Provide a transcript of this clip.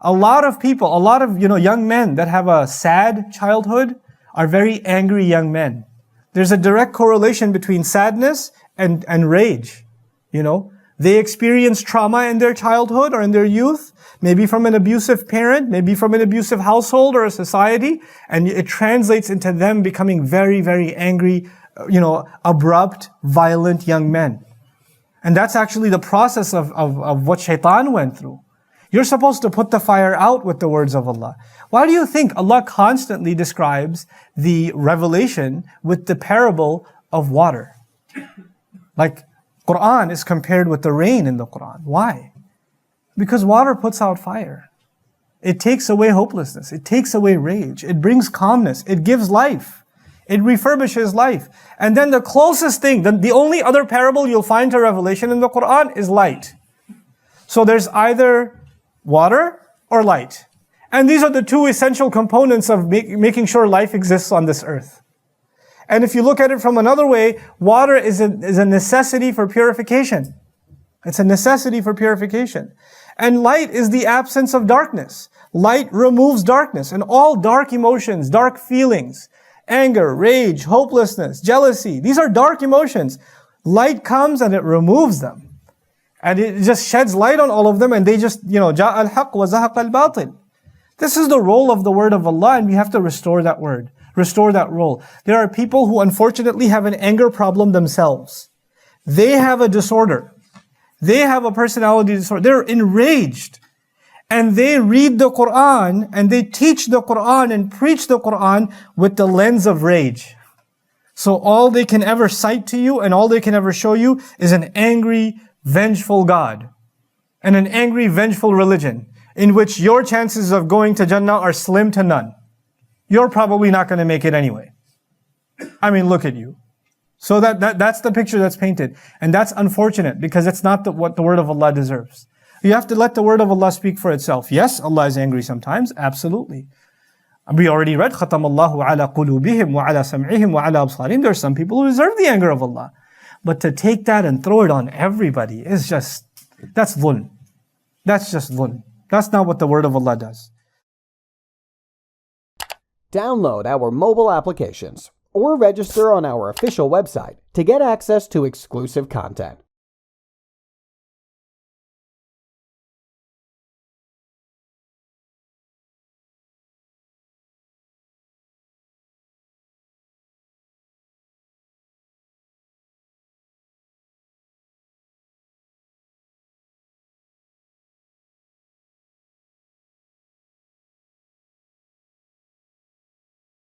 A lot of people, a lot of young men that have a sad childhood are very angry young men. There's a direct correlation between sadness and rage. They experience trauma in their childhood or in their youth, maybe from an abusive parent, maybe from an abusive household or a society, and it translates into them becoming very, very angry, abrupt, violent young men. And that's actually the process of what shaitan went through. You're supposed to put the fire out with the words of Allah. Why do you think Allah constantly describes the revelation with the parable of water? Like, Quran is compared with the rain in the Quran. Why? Because water puts out fire. It takes away hopelessness. It takes away rage. It brings calmness. It gives life. It refurbishes life. And then the closest thing, the only other parable you'll find to revelation in the Quran is light. So there's either water or light. And these are the two essential components of making sure life exists on this earth. And if you look at it from another way, water is a necessity for purification. It's a necessity for purification. And light is the absence of darkness. Light removes darkness and all dark emotions, dark feelings, anger, rage, hopelessness, jealousy. These are dark emotions. Light comes and it removes them. And it just sheds light on all of them and they just, جَاءَ الْحَقُّ وَزَهَقَ الْبَاطِلِ. This is the role of the word of Allah and we have to restore that word. Restore that role. There are people who unfortunately have an anger problem themselves. They have a disorder. They have a personality disorder. They're enraged. And they read the Quran and they teach the Quran and preach the Quran with the lens of rage. So all they can ever cite to you and all they can ever show you is an angry, vengeful God. And an angry, vengeful religion in which your chances of going to Jannah are slim to none. You're probably not going to make it anyway. I mean, look at you. So that's the picture that's painted. And that's unfortunate because it's not what the word of Allah deserves. You have to let the word of Allah speak for itself. Yes, Allah is angry sometimes. Absolutely. We already read, خَتَمَ اللَّهُ عَلَى قُلُوبِهِمْ وَعَلَى سَمْعِهِمْ وَعَلَى أَبْصَارِهِمْ. There are some people who deserve the anger of Allah. But to take that and throw it on everybody is that's dhulm. That's just dhulm. That's not what the word of Allah does. Download our mobile applications or register on our official website to get access to exclusive content.